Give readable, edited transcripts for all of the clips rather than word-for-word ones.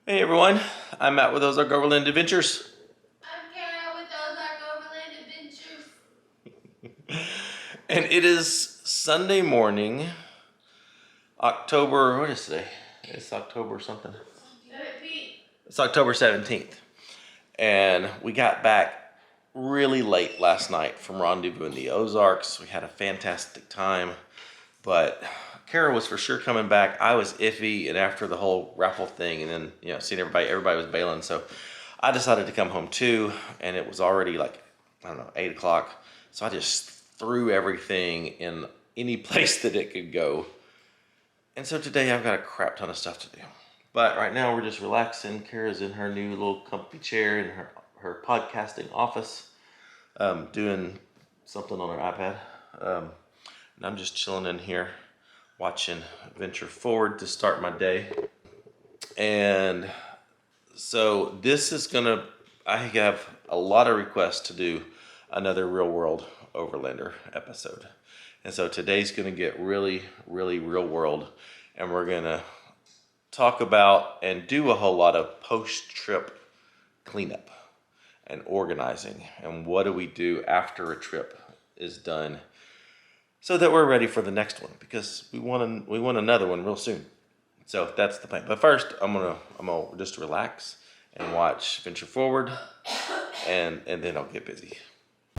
Hey everyone, I'm Matt with Ozark Overland Adventures. I'm Kara with Ozark Overland Adventures. And it is Sunday morning, October, what is today? It's October something. 17th. It's October 17th. And we got back really late last night from rendezvous in the Ozarks. We had a fantastic time, but Kara was for sure coming back. I was iffy, and after the whole raffle thing, and then seeing everybody was bailing, so I decided to come home too. And it was already like, I don't know, 8 o'clock. So I just threw everything in any place that it could go. And so today I've got a crap ton of stuff to do. But right now we're just relaxing. Kara's in her new little comfy chair in her podcasting office, doing something on her iPad. And I'm just chilling in here, watching Venture Forward to start my day. And so this is I have a lot of requests to do another real world Overlander episode. And so today's gonna get really, really real world, and we're gonna talk about and do a whole lot of post-trip cleanup and organizing, and what do we do after a trip is done, so that we're ready for the next one, because we want another one real soon. So that's the plan. But first, I'm gonna just relax and watch Venture Forward, and then I'll get busy.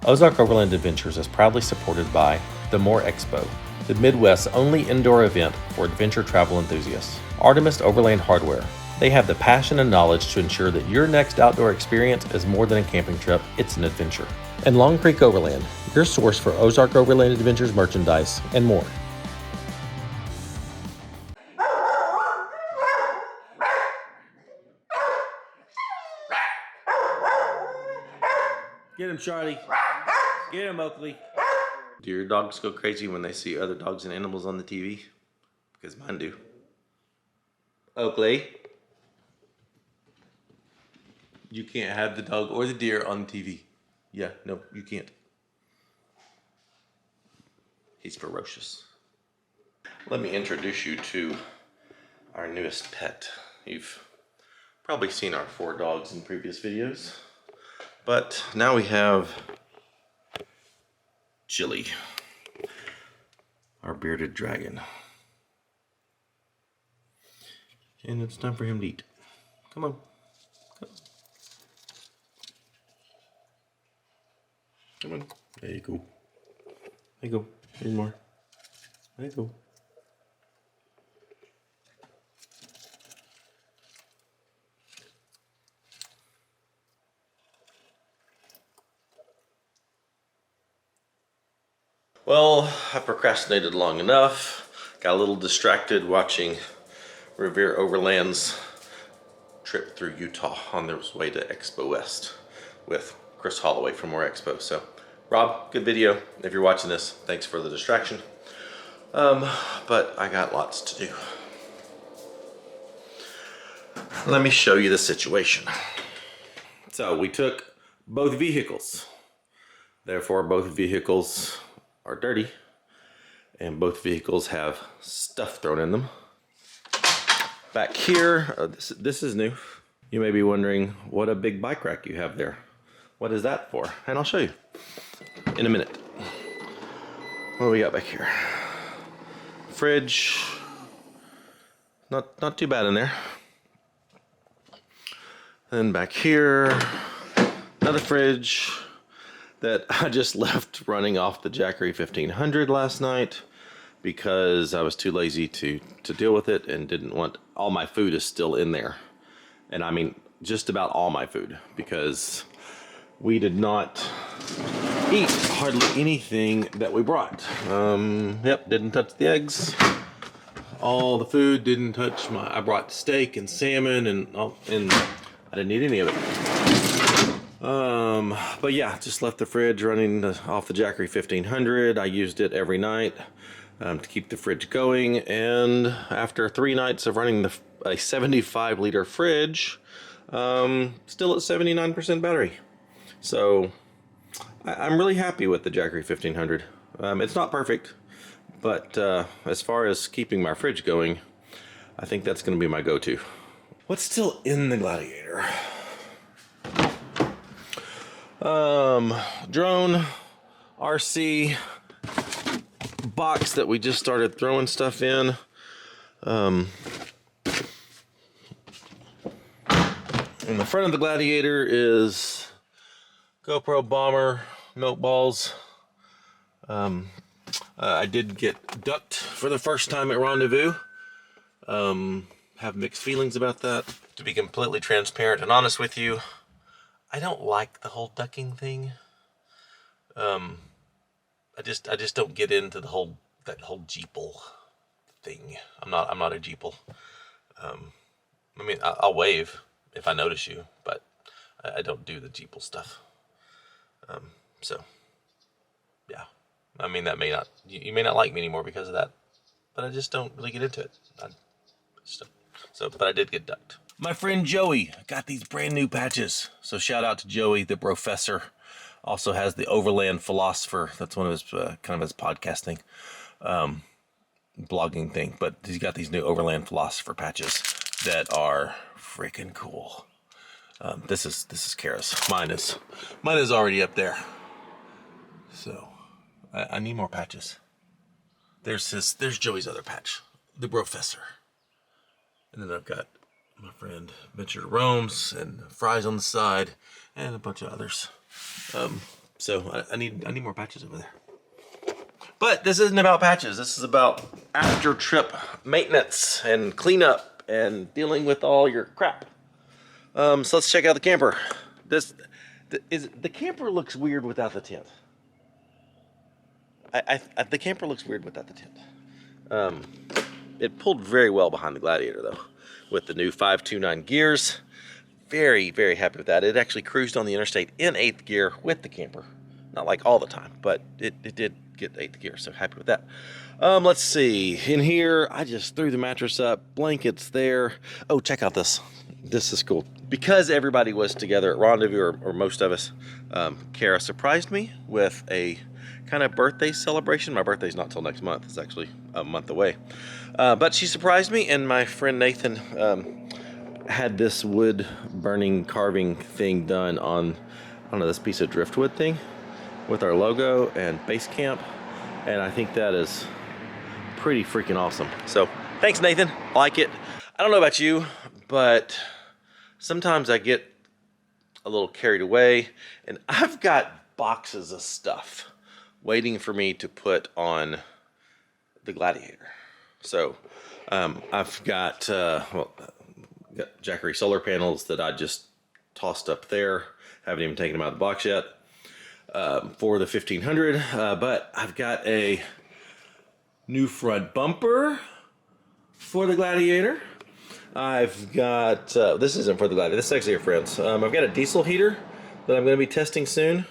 Ozark Overland Adventures is proudly supported by the More Expo, the Midwest's only indoor event for adventure travel enthusiasts. Artemis Overland Hardware. They have the passion and knowledge to ensure that your next outdoor experience is more than a camping trip, it's an adventure. And Long Creek Overland, your source for Ozark Overland Adventures merchandise and more. Get him, Charlie. Get him, Oakley. Do your dogs go crazy when they see other dogs and animals on the TV? Because mine do. Oakley. You can't have the dog or the deer on TV. Yeah, no, you can't. He's ferocious. Let me introduce you to our newest pet. You've probably seen our 4 dogs in previous videos, but now we have Chili, our bearded dragon. And it's time for him to eat. Come on. Come on. There you go. There you go. Here's more. There you go. Well, I procrastinated long enough. Got a little distracted watching Revere Overland's trip through Utah on their way to Expo West with Chris Holloway from More Expo. So, Rob, good video. If you're watching this, thanks for the distraction. But I got lots to do. Let me show you the situation. So we took both vehicles. Therefore, both vehicles are dirty, and both vehicles have stuff thrown in them. Back here, this is new. You may be wondering what a big bike rack you have there. What is that for? And I'll show you in a minute. What do we got back here? Fridge. Not too bad in there. Then back here, another fridge that I just left running off the Jackery 1500 last night because I was too lazy to deal with it and didn't want, all my food is still in there. And I mean, just about all my food, because we did not eat hardly anything that we brought. Yep, didn't touch the eggs. All the food didn't touch I brought steak and salmon and I didn't eat any of it. But yeah, just left the fridge running off the Jackery 1500. I used it every night to keep the fridge going, and after 3 nights of running a 75-liter fridge, still at 79% battery. So I'm really happy with the Jackery 1500. It's not perfect, but as far as keeping my fridge going, I think that's going to be my go-to. What's still in the Gladiator? Drone, RC, box that we just started throwing stuff in. In the front of the Gladiator is GoPro bomber, milk balls. I did get ducked for the first time at Rendezvous. Have mixed feelings about that. To be completely transparent and honest with you, I don't like the whole ducking thing. I just don't get into that whole jeeple thing. I'm not a jeeple. I mean, I'll wave if I notice you, but I don't do the jeeple stuff. So, yeah. I mean, that may not, you may not like me anymore because of that, but I just don't really get into it. But I did get ducked. My friend Joey got these brand new patches. So shout out to Joey, the professor. Also has the Overland Philosopher. That's one of his kind of his podcasting, blogging thing. But he's got these new Overland Philosopher patches that are freaking cool. This is Kara's. Mine is already up there. So I need more patches. There's Joey's other patch, the professor. And then I've got my friend Venture Roams and Fries on the side and a bunch of others. So I need more patches over there. But this isn't about patches. This is about after trip maintenance and cleanup and dealing with all your crap. So let's check out the camper. The camper looks weird without the tent. The camper looks weird without the tent. It pulled very well behind the Gladiator though, with the new 529 gears. Very, very happy with that. It actually cruised on the interstate in 8th gear with the camper. Not like all the time, but it did get 8th gear, so happy with that. Let's see. In here, I just threw the mattress up, blankets there. Oh, check out this. This is cool. Because everybody was together at Rendezvous, or most of us, Kara surprised me with a kind of birthday celebration. My birthday's not till next month. It's actually a month away. But she surprised me, and my friend Nathan had this wood burning carving thing done on, I don't know, this piece of driftwood thing with our logo and base camp. And I think that is pretty freaking awesome. So thanks, Nathan. Like it. I don't know about you, but sometimes I get a little carried away, and I've got boxes of stuff waiting for me to put on the Gladiator. So I've got Jackery solar panels that I just tossed up there. Haven't even taken them out of the box yet for the 1500. But I've got a new front bumper for the Gladiator. I've got, this isn't for the Gladiator, this is actually a friend's. I've got a diesel heater that I'm going to be testing soon.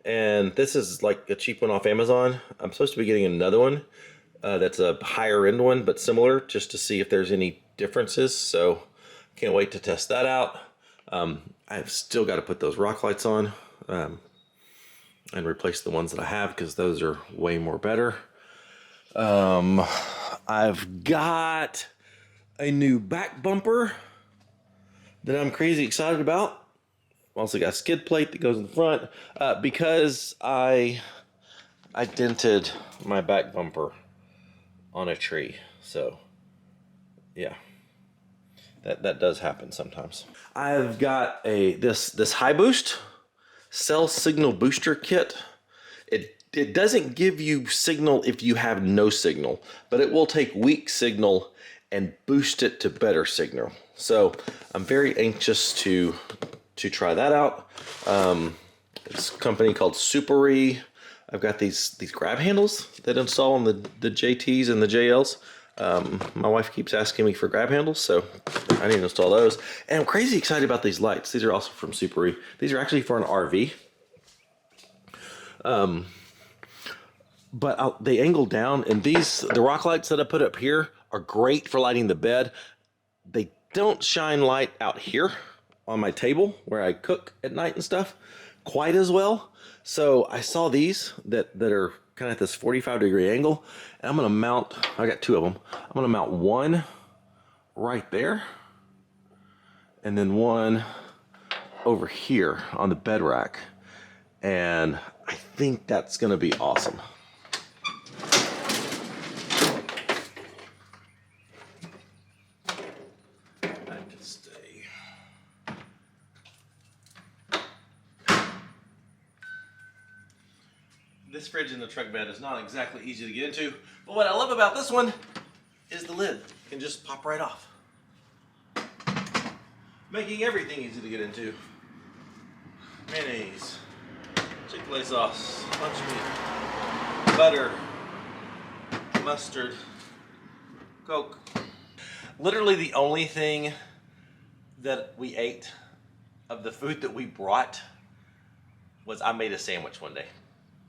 And this is like a cheap one off Amazon. I'm supposed to be getting another one that's a higher end one, but similar, just to see if there's any differences. So can't wait to test that out. I've still got to put those rock lights on and replace the ones that I have, because those are way more better. I've got a new back bumper that I'm crazy excited about. Also got a skid plate that goes in the front because I dented my back bumper on a tree. So yeah, that does happen sometimes. I've got this high boost cell signal booster kit. It doesn't give you signal if you have no signal, but it will take weak signal and boost it to better signal. So I'm very anxious to try that out. It's a company called Supery. I've got these grab handles that install on the JTs and the JLs. My wife keeps asking me for grab handles, so I need to install those. And I'm crazy excited about these lights. These are also from Supery. These are actually for an RV. But they angle down, and the rock lights that I put up here are great for lighting the bed. They don't shine light out here on my table where I cook at night and stuff quite as well. So I saw these that are kind of at this 45-degree angle, and I'm gonna mount, I got two of them. I'm gonna mount one right there, and then one over here on the bed rack. And I think that's gonna be awesome. That can stay. This fridge in the truck bed is not exactly easy to get into, but what I love about this one is the lid. It can just pop right off, making everything easy to get into. Mayonnaise, Chick-fil-A sauce, lunch meat, butter, mustard, Coke. Literally the only thing that we ate of the food that we brought was I made a sandwich one day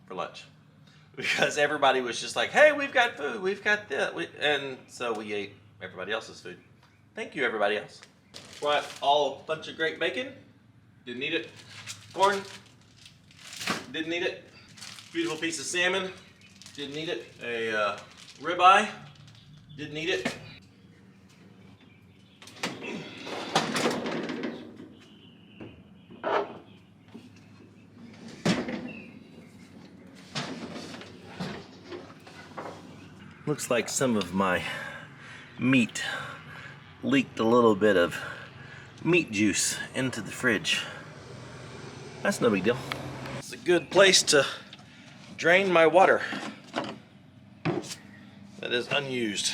for lunch. Because everybody was just like, hey, we've got food, we've got this. And so we ate everybody else's food. Thank you, everybody else. Brought a bunch of great bacon. Didn't need it. Corn. Didn't need it. Beautiful piece of salmon. Didn't need it. A ribeye. Didn't need it. Looks like some of my meat leaked a little bit of meat juice into the fridge. That's no big deal. It's a good place to drain my water that is unused.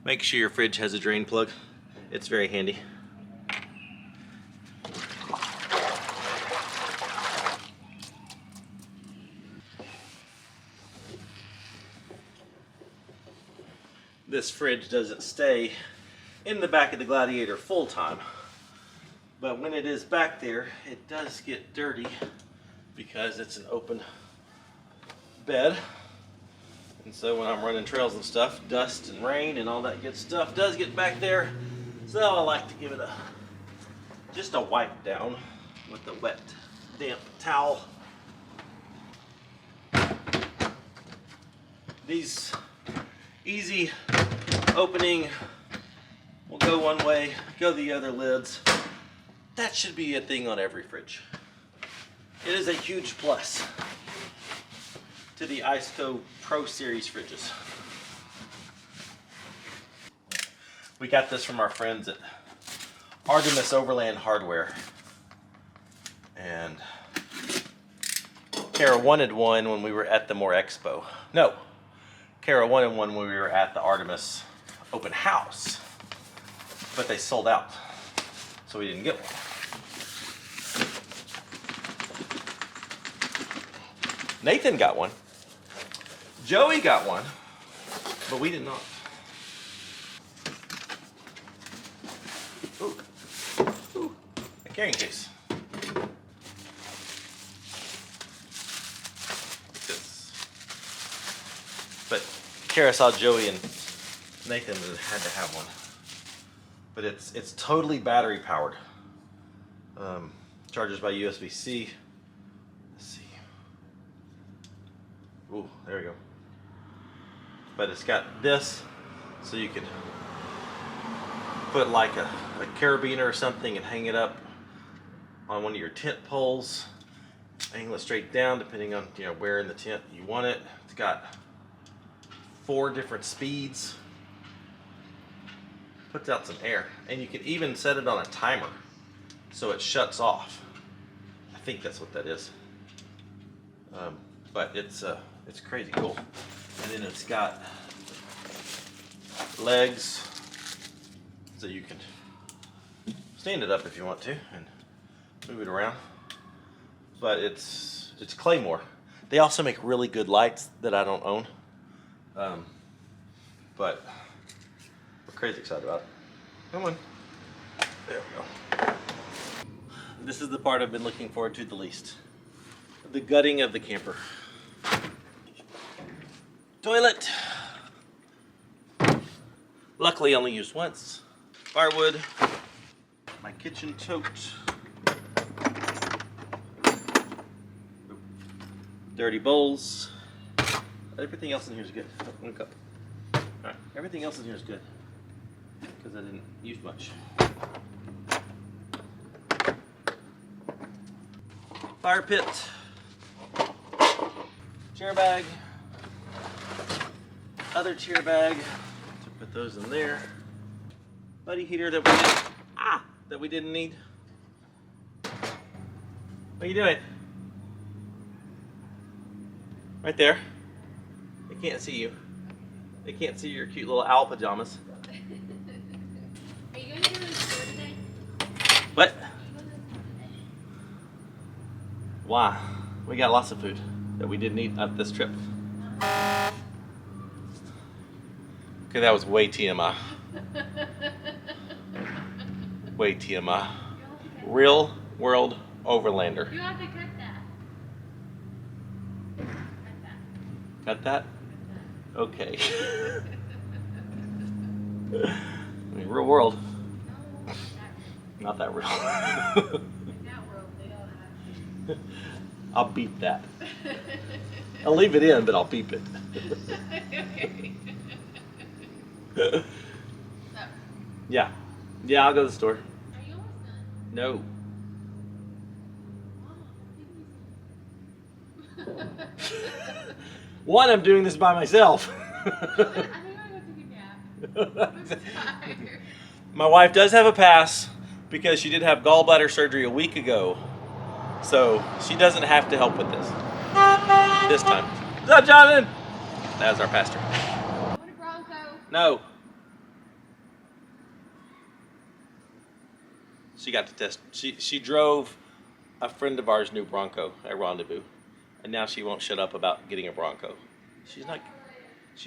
Make sure your fridge has a drain plug. It's very handy. This fridge doesn't stay in the back of the Gladiator full time, but when it is back there, it does get dirty because it's an open bed. And so when I'm running trails and stuff, dust and rain and all that good stuff does get back there. So I like to give it just a wipe down with a wet, damp towel. These easy opening will go one way, go the other lids. That should be a thing on every fridge. It is a huge plus to the IceCo Pro Series fridges. We got this from our friends at Artemis Overland Hardware. And Kara wanted one when we were at the More Expo. No, Kara wanted one when we were at the Artemis open house, but they sold out, so we didn't get one. Nathan got one. Joey got one, but we did not. Ooh. Ooh. A carrying case. Like this. But Kara saw Joey and Nathan had to have one. But it's totally battery powered. Charges by USB-C. Let's see. Ooh, there we go. But it's got this, so you could put like a carabiner or something and hang it up on one of your tent poles. Angle it straight down depending on where in the tent you want it. It's got 4 different speeds. Puts out some air, and you can even set it on a timer so it shuts off. I think that's what that is. But it's crazy cool. And then it's got legs so you can stand it up if you want to and move it around. But it's Claymore. They also make really good lights that I don't own. But we're crazy excited about it. Come on. There we go. This is the part I've been looking forward to the least. The gutting of the camper. Toilet. Luckily only used once. Firewood. My kitchen tote. dirty bowls. Everything else in here is good. Oh, 1 cup. All right, everything else in here is good because I didn't use much. Fire pit, chair bag, other chair bag. To put those in there. Buddy heater that we didn't need. What are you doing? Right there. They can't see you. They can't see your cute little owl pajamas. Are you going to the store today? What? Are you going to the store today? Why? We got lots of food that we didn't eat up this trip. Okay, that was way TMI. Way TMI. Real World Overlander. You have to cut that. Got that? Okay. I mean, real world. No, Not that real. that world, they all have. I'll beep that. I'll leave it in, but I'll beep it. Okay. Yeah. Yeah, I'll go to the store. Are you almost done? No. One, I'm doing this by myself. I think I'm going to go take a nap. I'm tired. My wife does have a pass because she did have gallbladder surgery a week ago. So she doesn't have to help with this time. What's up, Jonathan? That's our pastor. I want a Bronco. No. She got to test. She drove a friend of ours' new Bronco at Rendezvous, and now she won't shut up about getting a Bronco. She's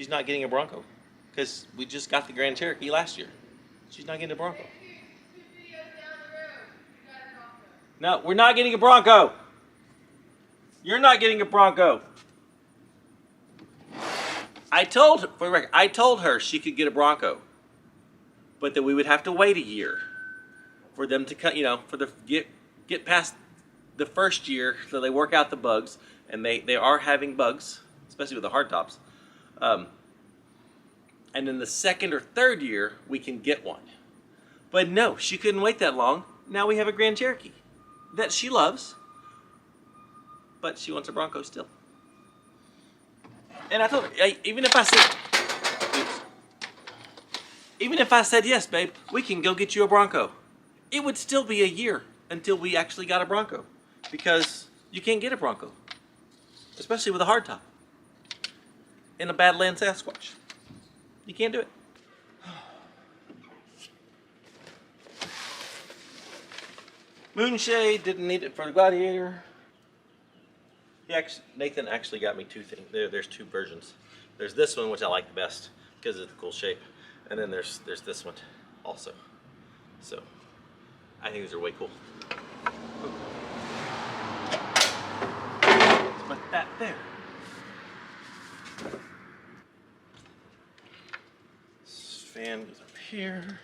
not getting a Bronco because we just got the Grand Cherokee last year. She's not getting a Bronco. No, we're not getting a Bronco. You're not getting a Bronco. I told her, for the record, I told her she could get a Bronco, but that we would have to wait a year for them to cut, for the get past the first year, so they work out the bugs, and they are having bugs, especially with the hard tops. And then the second or third year, we can get one. But no, she couldn't wait that long. Now we have a Grand Cherokee that she loves, but she wants a Bronco still. And I told her, even if I said yes, babe, we can go get you a Bronco, it would still be a year until we actually got a Bronco, because you can't get a Bronco, especially with a hardtop in a Badland Sasquatch. You can't do it. Moonshade, didn't need it for the Gladiator. Nathan actually got me two things. There's two versions. There's this one, which I like the best because of the cool shape, and then there's this one also. So I think these are way cool. Let's put that there. This fan goes up here.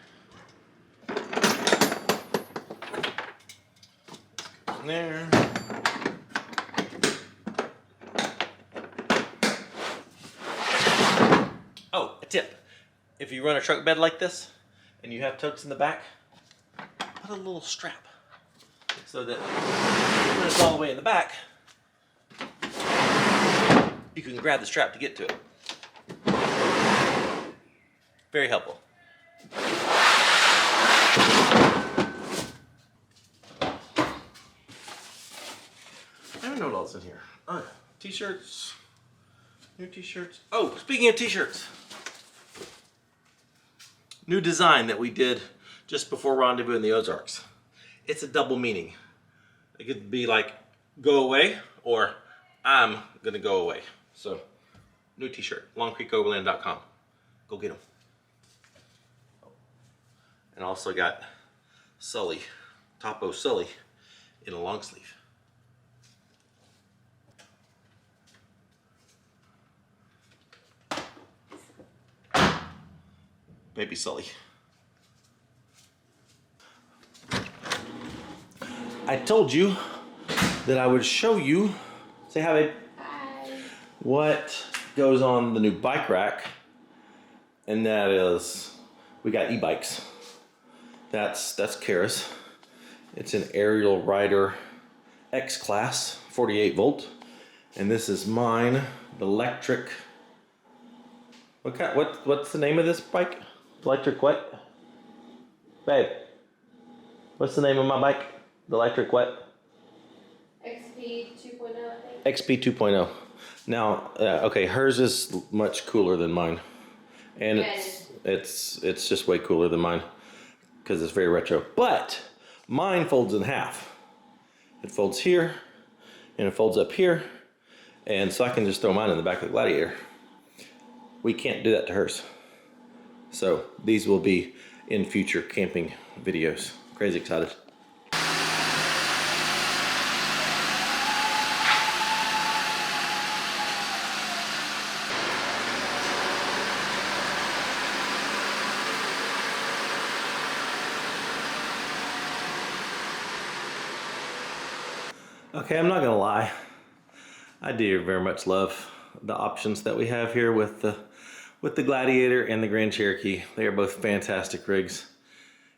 Goes in there. Oh, a tip. If you run a truck bed like this and you have totes in the back, put a little strap so that when it's all the way in the back, you can grab the strap to get to it. Very helpful. I don't know what else in here. Oh, t-shirts. New t-shirts. Oh, speaking of t-shirts. New design that we did just before Rendezvous in the Ozarks. It's a double meaning. It could be like, go away, or I'm gonna go away. So, new t-shirt, longcreekoverland.com. Go get them. And also got Sully, Topo Sully, in a long sleeve. Baby Sully. I told you that I would show you. Say hi, babe. Hi. what goes on the new bike rack, and that is we got e-bikes. That's Kara's. It's an Aerial Rider X Class 48 volt, and this is mine, the electric. What's the name of this bike? Electric what? Babe, what's the name of my bike? The electric what? XP 2.0, I think. XP 2.0. Now, okay, hers is much cooler than mine, and it's just way cooler than mine because it's very retro. But mine folds in half. It folds here, and it folds up here, and so I can just throw mine in the back of the Gladiator. We can't do that to hers. So these will be in future camping videos. Crazy excited. Okay, I'm not gonna lie. I do very much love the options that we have here with the Gladiator and the Grand Cherokee. They are both fantastic rigs.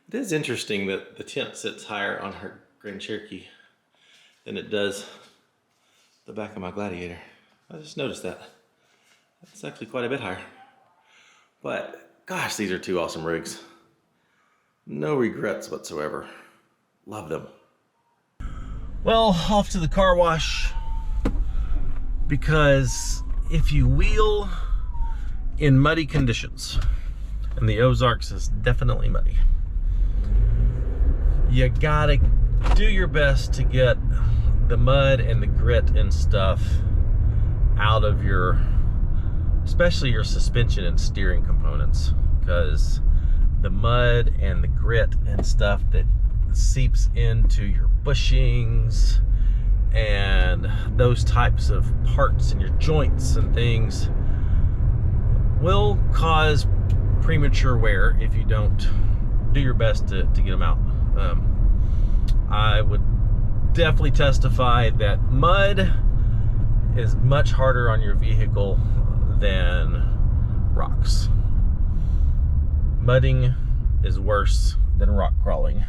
It is interesting that the tent sits higher on her Grand Cherokee than it does the back of my Gladiator. I just noticed that. It's actually quite a bit higher. But gosh, these are two awesome rigs. No regrets whatsoever. Love them. Well, off to the car wash, because if you wheel in muddy conditions, and the Ozarks is definitely muddy, you gotta do your best to get the mud and the grit and stuff out of your, especially your suspension and steering components, because the mud and the grit and stuff that seeps into your bushings and those types of parts in your joints and things will cause premature wear if you don't do your best to get them out. I would definitely testify that mud is much harder on your vehicle than rocks. Mudding is worse than rock crawling.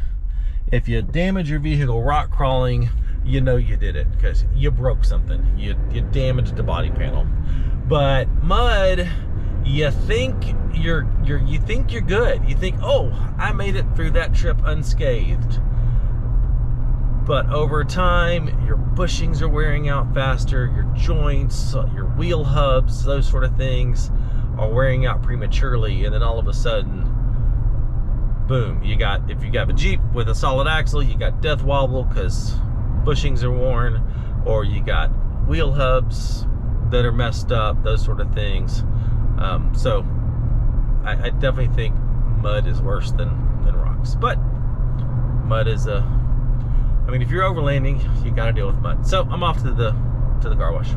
If you damage your vehicle rock crawling, you know you did it because you broke something. You damaged the body panel. But mud, you think you're good. You think, oh, I made it through that trip unscathed. But over time, your bushings are wearing out faster, your joints, your wheel hubs, those sort of things are wearing out prematurely, and then all of a sudden, boom, if you got a Jeep with a solid axle, you got death wobble because bushings are worn, or you got wheel hubs that are messed up, those sort of things. So I definitely think mud is worse than rocks. But mud is I mean, if you're overlanding, you got to deal with mud. So I'm off to the car wash.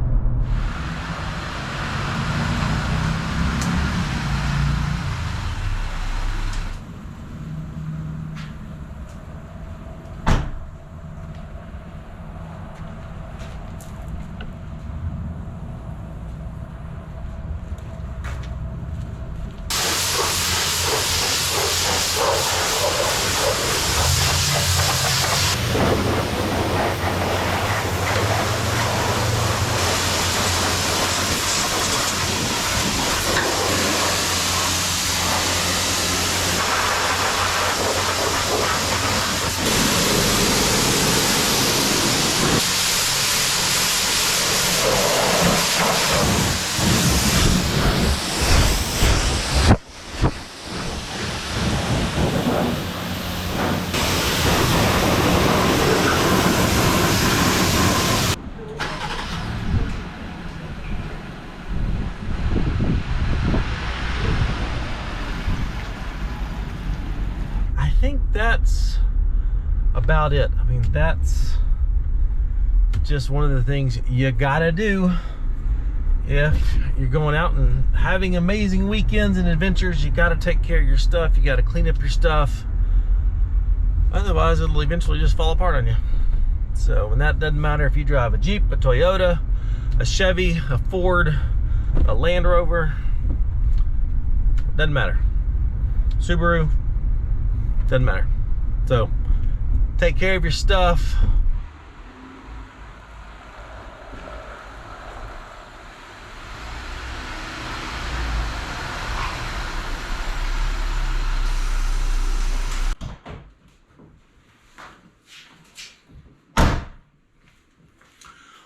That's about it. I mean, that's just one of the things you gotta do if you're going out and having amazing weekends and adventures. You gotta take care of your stuff. You gotta clean up your stuff. Otherwise, it'll eventually just fall apart on you. So, and that doesn't matter if you drive a Jeep, a Toyota, a Chevy, a Ford, a Land Rover, doesn't matter. Subaru, doesn't matter. So take care of your stuff.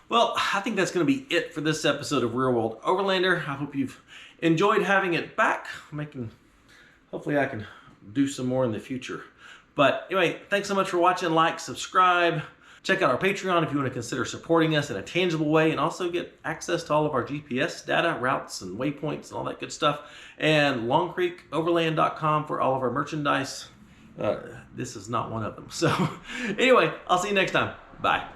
Well, I think that's going to be it for this episode of Real World Overlander. I hope you've enjoyed having it back. Hopefully I can do some more in the future. But anyway, thanks so much for watching. Like, subscribe. Check out our Patreon if you want to consider supporting us in a tangible way and also get access to all of our GPS data, routes, and waypoints and all that good stuff. And LongCreekOverland.com for all of our merchandise. This is not one of them. So anyway, I'll see you next time. Bye.